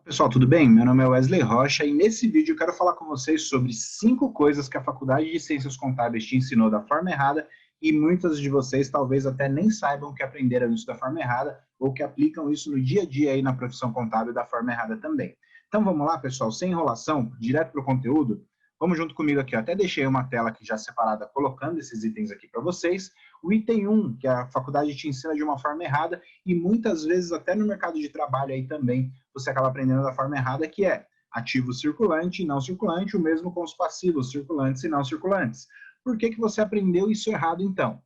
Pessoal, tudo bem? Meu nome é Wesley Rocha e nesse vídeo eu quero falar com vocês sobre 5 coisas que a Faculdade de Ciências Contábeis te ensinou da forma errada e muitas de vocês talvez até nem saibam que aprenderam isso da forma errada ou que aplicam isso no dia a dia aí na profissão contábil da forma errada também. Então vamos lá, pessoal, sem enrolação, direto para o conteúdo. Vamos junto comigo aqui, eu até deixei uma tela aqui já separada colocando esses itens aqui para vocês. O item 1, que a faculdade te ensina de uma forma errada e muitas vezes até no mercado de trabalho aí também você acaba aprendendo da forma errada, que é ativo circulante e não circulante, o mesmo com os passivos circulantes e não circulantes. Por que você aprendeu isso errado, então?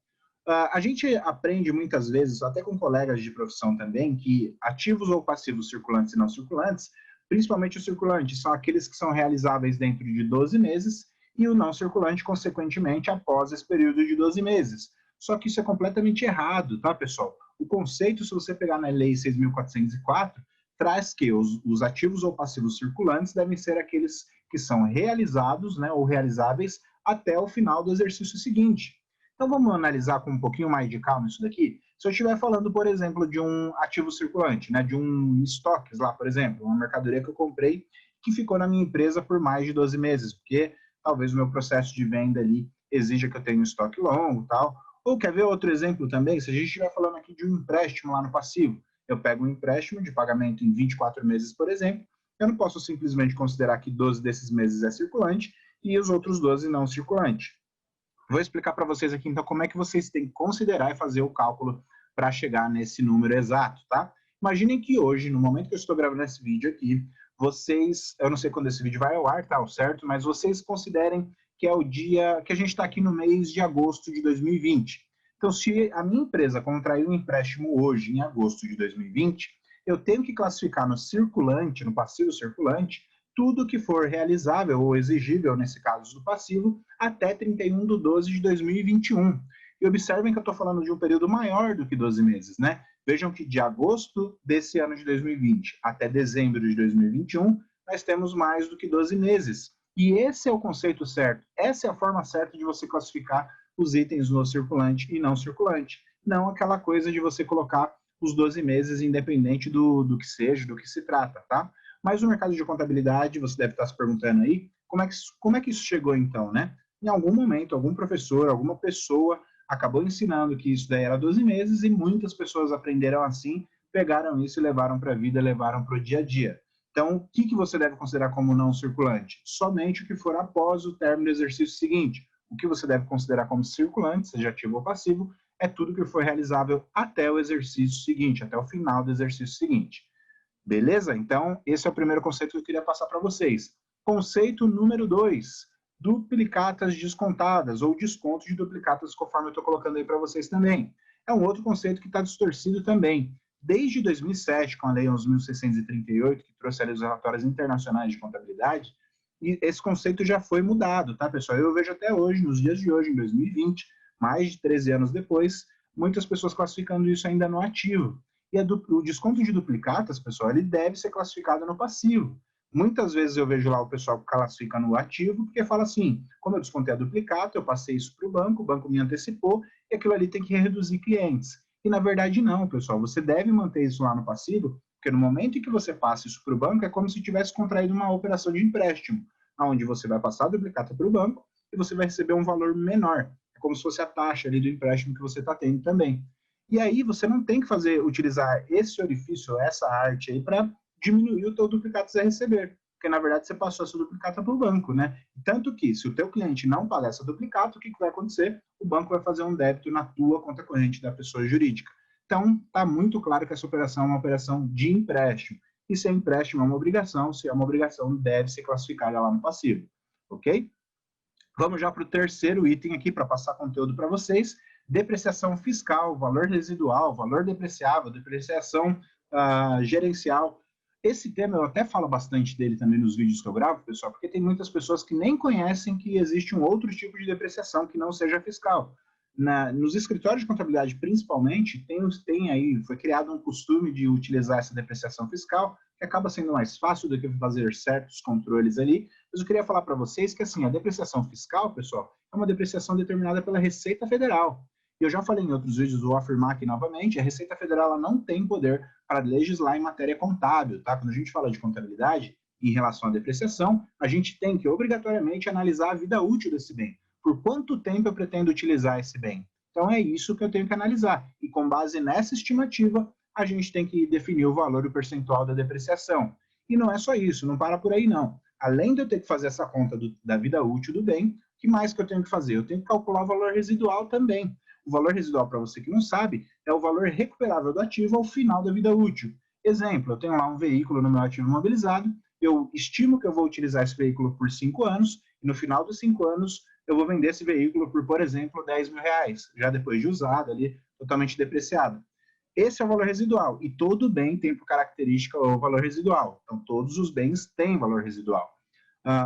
A gente aprende muitas vezes, até com colegas de profissão também, que ativos ou passivos circulantes e não circulantes, principalmente os circulantes, são aqueles que são realizáveis dentro de 12 meses e o não circulante, consequentemente, após esse período de 12 meses. Só que isso é completamente errado, tá, pessoal? O conceito, se você pegar na Lei 6.404, traz que os ativos ou passivos circulantes devem ser aqueles que são realizados, né, ou realizáveis até o final do exercício seguinte. Então vamos analisar com um pouquinho mais de calma isso daqui. Se eu estiver falando, por exemplo, de um ativo circulante, né, de um estoques lá, por exemplo, uma mercadoria que eu comprei que ficou na minha empresa por mais de 12 meses, porque talvez o meu processo de venda ali exija que eu tenha um estoque longo e tal. Ou quer ver outro exemplo também? Se a gente estiver falando aqui de um empréstimo lá no passivo, eu pego um empréstimo de pagamento em 24 meses, por exemplo, eu não posso simplesmente considerar que 12 desses meses é circulante e os outros 12 não circulante. Vou explicar para vocês aqui, então, como é que vocês têm que considerar e fazer o cálculo para chegar nesse número exato, tá? Imaginem que hoje, no momento que eu estou gravando esse vídeo aqui, vocês, eu não sei quando esse vídeo vai ao ar, tá, certo? Mas vocês considerem que é o dia que a gente está aqui no mês de agosto de 2020. Então, se a minha empresa contraiu um empréstimo hoje, em agosto de 2020, eu tenho que classificar no circulante, no passivo circulante, tudo que for realizável ou exigível, nesse caso do passivo, até 31 de 12 de 2021. E observem que eu estou falando de um período maior do que 12 meses, né? Vejam que de agosto desse ano de 2020 até dezembro de 2021, nós temos mais do que 12 meses. E esse é o conceito certo, essa é a forma certa de você classificar os itens no circulante e não circulante. Não aquela coisa de você colocar os 12 meses independente do que seja, do que se trata, tá? Mas no mercado de contabilidade, você deve estar se perguntando aí, como é que isso chegou então, né? Em algum momento, algum professor, alguma pessoa acabou ensinando que isso daí era 12 meses e muitas pessoas aprenderam assim, pegaram isso e levaram para a vida, levaram para o dia a dia. Então, o que você deve considerar como não circulante? Somente o que for após o término do exercício seguinte. O que você deve considerar como circulante, seja ativo ou passivo, é tudo que for realizável até o exercício seguinte, até o final do exercício seguinte. Beleza? Então, esse é o primeiro conceito que eu queria passar para vocês. Conceito número 2, duplicatas descontadas, ou desconto de duplicatas, conforme eu estou colocando aí para vocês também. É um outro conceito que está distorcido também. Desde 2007, com a Lei 11.638, que trouxe ali os relatórios internacionais de contabilidade, e esse conceito já foi mudado, tá, pessoal? Eu vejo até hoje, nos dias de hoje, em 2020, mais de 13 anos depois, muitas pessoas classificando isso ainda no ativo. E o desconto de duplicatas, pessoal, ele deve ser classificado no passivo. Muitas vezes eu vejo lá o pessoal que classifica no ativo, porque fala assim, como eu descontei a duplicata, eu passei isso para o banco me antecipou, e aquilo ali tem que reduzir clientes. E na verdade não, pessoal, você deve manter isso lá no passivo, porque no momento em que você passa isso para o banco, é como se tivesse contraído uma operação de empréstimo, onde você vai passar a duplicata para o banco e você vai receber um valor menor. É como se fosse a taxa ali do empréstimo que você está tendo também. E aí você não tem que utilizar esse orifício, essa arte aí, para diminuir o teu duplicatas a receber. Porque, na verdade, você passou essa duplicata para o banco, né? Tanto que, se o teu cliente não pagar essa duplicata, o que vai acontecer? O banco vai fazer um débito na tua conta corrente da pessoa jurídica. Então, está muito claro que essa operação é uma operação de empréstimo. E se é empréstimo, é uma obrigação. Se é uma obrigação, deve ser classificada lá no passivo. Ok? Vamos já para o terceiro item aqui, para passar conteúdo para vocês. Depreciação fiscal, valor residual, valor depreciável, depreciação gerencial. Esse tema eu até falo bastante dele também nos vídeos que eu gravo, pessoal, porque tem muitas pessoas que nem conhecem que existe um outro tipo de depreciação que não seja fiscal. Nos escritórios de contabilidade, principalmente, tem aí, foi criado um costume de utilizar essa depreciação fiscal, que acaba sendo mais fácil do que fazer certos controles ali. Mas eu queria falar para vocês que, assim, a depreciação fiscal, pessoal, é uma depreciação determinada pela Receita Federal. E eu já falei em outros vídeos, vou afirmar aqui novamente, a Receita Federal ela não tem poder para legislar em matéria contábil, tá? Quando a gente fala de contabilidade, em relação à depreciação, a gente tem que obrigatoriamente analisar a vida útil desse bem. Por quanto tempo eu pretendo utilizar esse bem? Então é isso que eu tenho que analisar. E com base nessa estimativa, a gente tem que definir o valor e o percentual da depreciação. E não é só isso, não para por aí não. Além de eu ter que fazer essa conta da vida útil do bem, o que mais que eu tenho que fazer? Eu tenho que calcular o valor residual também. O valor residual, para você que não sabe, é o valor recuperável do ativo ao final da vida útil. Exemplo, eu tenho lá um veículo no meu ativo imobilizado, eu estimo que eu vou utilizar esse veículo por 5 anos, e no final dos 5 anos eu vou vender esse veículo por exemplo, R$10.000, já depois de usado ali, totalmente depreciado. Esse é o valor residual, e todo bem tem por característica o valor residual. Então, todos os bens têm valor residual.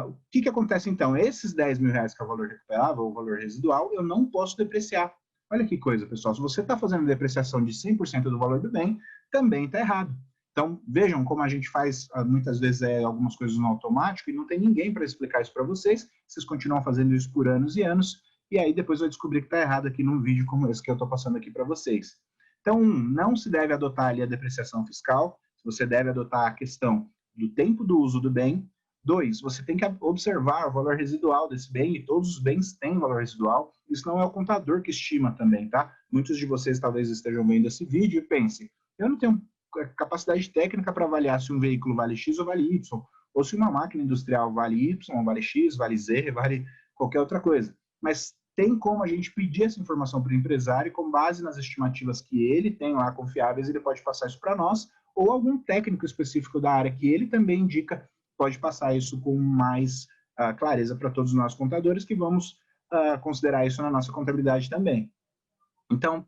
O que acontece então? Esses R$10.000 que é o valor recuperável, o valor residual, eu não posso depreciar. Olha que coisa, pessoal. Se você está fazendo depreciação de 100% do valor do bem, também está errado. Então, vejam como a gente faz, muitas vezes, algumas coisas no automático e não tem ninguém para explicar isso para vocês. Vocês continuam fazendo isso por anos e anos, e aí depois vai descobrir que está errado aqui num vídeo como esse que eu estou passando aqui para vocês. Então, não se deve adotar ali a depreciação fiscal, você deve adotar a questão do tempo do uso do bem. 2, você tem que observar o valor residual desse bem, e todos os bens têm valor residual. Isso não é o contador que estima também, tá? Muitos de vocês talvez estejam vendo esse vídeo e pensem, eu não tenho capacidade técnica para avaliar se um veículo vale X ou vale Y, ou se uma máquina industrial vale Y, vale X, vale Z, vale qualquer outra coisa. Mas tem como a gente pedir essa informação para o empresário, e com base nas estimativas que ele tem lá confiáveis, ele pode passar isso para nós, ou algum técnico específico da área que ele também indica, pode passar isso com mais clareza para todos nós contadores, que vamos considerar isso na nossa contabilidade também. Então,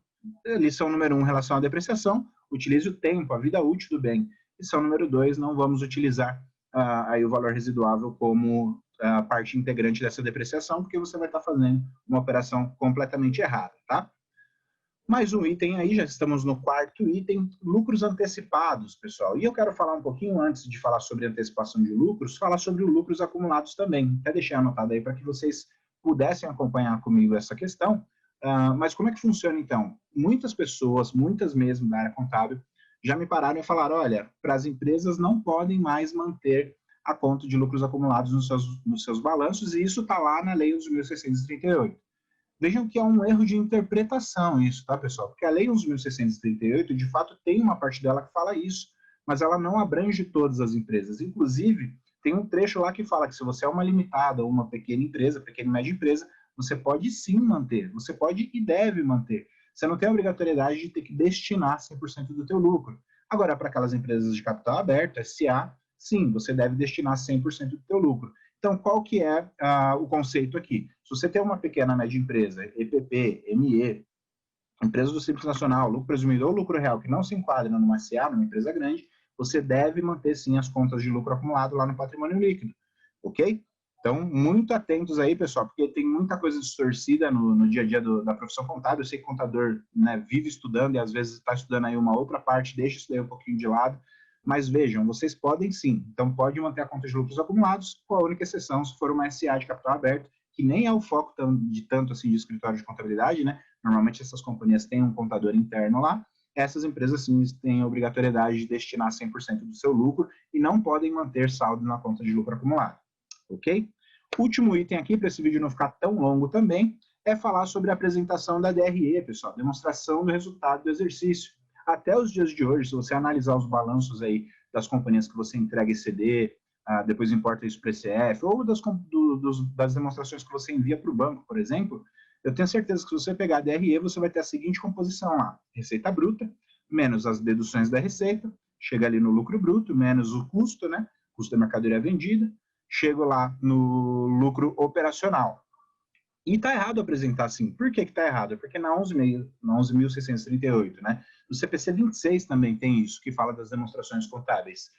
lição número 1, em relação à depreciação, utilize o tempo, a vida útil do bem. Lição número 2, não vamos utilizar aí o valor residuável como parte integrante dessa depreciação, porque você vai estar fazendo uma operação completamente errada, tá? Mais um item aí, já estamos no 4º item, lucros antecipados, pessoal. E eu quero falar um pouquinho, antes de falar sobre antecipação de lucros, falar sobre os lucros acumulados também. Até deixei anotado aí para que vocês pudessem acompanhar comigo essa questão. Mas como é que funciona, então? Muitas pessoas, muitas mesmo da área contábil, já me pararam e falaram, olha, para as empresas não podem mais manter a conta de lucros acumulados nos seus balanços, e isso está lá na Lei 11.638. Vejam que é um erro de interpretação isso, tá, pessoal? Porque a Lei 11.638, de fato, tem uma parte dela que fala isso, mas ela não abrange todas as empresas. Inclusive, tem um trecho lá que fala que se você é uma limitada ou uma pequena empresa, pequena e média empresa, você pode sim manter, você pode e deve manter. Você não tem a obrigatoriedade de ter que destinar 100% do teu lucro. Agora, para aquelas empresas de capital aberto, SA, sim, você deve destinar 100% do teu lucro. Então, qual que é o conceito aqui? Se você tem uma pequena média empresa, EPP, ME, empresa do Simples Nacional, lucro presumido ou lucro real, que não se enquadra numa SA, numa empresa grande, você deve manter sim as contas de lucro acumulado lá no patrimônio líquido, ok? Então, muito atentos aí, pessoal, porque tem muita coisa distorcida no dia a dia da profissão contábil. Eu sei que o contador, né, vive estudando e às vezes está estudando aí uma outra parte, deixa isso daí um pouquinho de lado. Mas vejam, vocês podem sim. Então, pode manter a conta de lucros acumulados, com a única exceção se for uma SA de capital aberto, que nem é o foco de tanto assim de escritório de contabilidade, né? Normalmente essas companhias têm um contador interno lá. Essas empresas sim têm a obrigatoriedade de destinar 100% do seu lucro e não podem manter saldo na conta de lucro acumulado. Ok? Último item aqui, para esse vídeo não ficar tão longo também, é falar sobre a apresentação da DRE, pessoal, demonstração do resultado do exercício. Até os dias de hoje, se você analisar os balanços aí das companhias que você entrega ECD, depois importa isso para ECF, ou das demonstrações que você envia para o banco, por exemplo, eu tenho certeza que se você pegar a DRE, você vai ter a seguinte composição lá, receita bruta, menos as deduções da receita, chega ali no lucro bruto, menos o custo, né, custo da mercadoria vendida, chego lá no lucro operacional. E está errado apresentar assim. Por que está errado? Porque na 11.638, né? No CPC 26 também tem isso, que fala das demonstrações contábeis.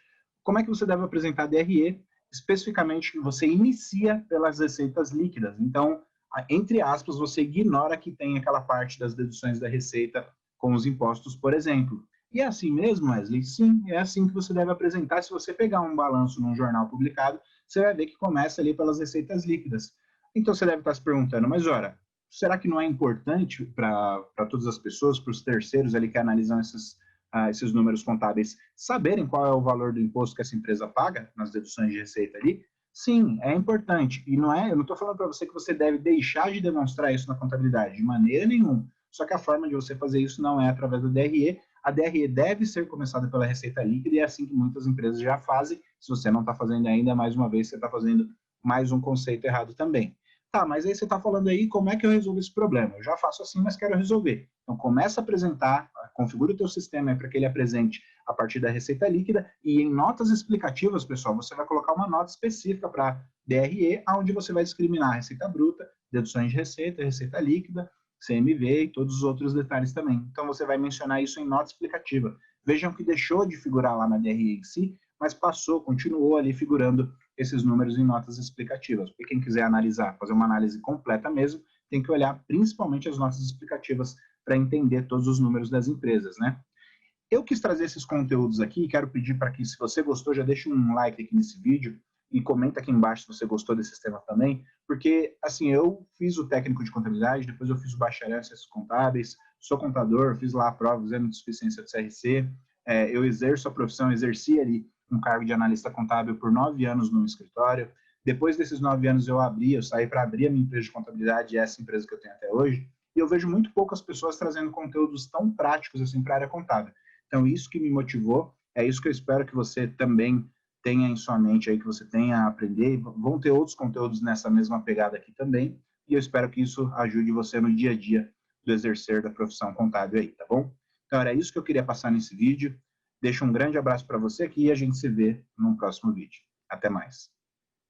Como é que você deve apresentar a DRE? Especificamente, você inicia pelas receitas líquidas. Então, entre aspas, você ignora que tem aquela parte das deduções da receita com os impostos, por exemplo. E é assim mesmo, Wesley? Sim, é assim que você deve apresentar. Se você pegar um balanço num jornal publicado, você vai ver que começa ali pelas receitas líquidas. Então você deve estar se perguntando, mas ora, será que não é importante para todas as pessoas, para os terceiros ali que analisam esses números contábeis, saberem qual é o valor do imposto que essa empresa paga nas deduções de receita ali? Sim, é importante. E não é, eu não estou falando para você que você deve deixar de demonstrar isso na contabilidade, de maneira nenhuma. Só que a forma de você fazer isso não é através do DRE. A DRE deve ser começada pela receita líquida e é assim que muitas empresas já fazem. Se você não está fazendo ainda, mais uma vez, você está fazendo mais um conceito errado também. Tá, mas aí você está falando aí como é que eu resolvo esse problema? Eu já faço assim, mas quero resolver. Então começa a apresentar, configura o teu sistema para que ele apresente a partir da receita líquida e em notas explicativas, pessoal, você vai colocar uma nota específica para DRE, onde você vai discriminar receita bruta, deduções de receita, receita líquida, CMV e todos os outros detalhes também. Então você vai mencionar isso em nota explicativa. Vejam que deixou de figurar lá na DRE em si, mas passou, continuou ali figurando esses números em notas explicativas. Porque quem quiser analisar, fazer uma análise completa mesmo, tem que olhar principalmente as notas explicativas para entender todos os números das empresas, né? Eu quis trazer esses conteúdos aqui e quero pedir para que, se você gostou, já deixe um like aqui nesse vídeo e comenta aqui embaixo se você gostou desse tema também, porque, assim, eu fiz o técnico de contabilidade, depois eu fiz o bacharel em ciências contábeis, sou contador, fiz lá a prova, exame de suficiência do CRC, eu exerço a profissão, exerci ali um cargo de analista contábil por 9 anos no escritório. Depois desses 9 anos eu saí para abrir a minha empresa de contabilidade, essa empresa que eu tenho até hoje, e eu vejo muito poucas pessoas trazendo conteúdos tão práticos assim para a área contábil. Então, isso que me motivou, é isso que eu espero que você também tenha em sua mente aí, que você tenha a aprender. Vão ter outros conteúdos nessa mesma pegada aqui também, e eu espero que isso ajude você no dia a dia do exercer da profissão contábil aí, tá bom? Então, era isso que eu queria passar nesse vídeo. Deixo um grande abraço para você aqui e a gente se vê no próximo vídeo. Até mais.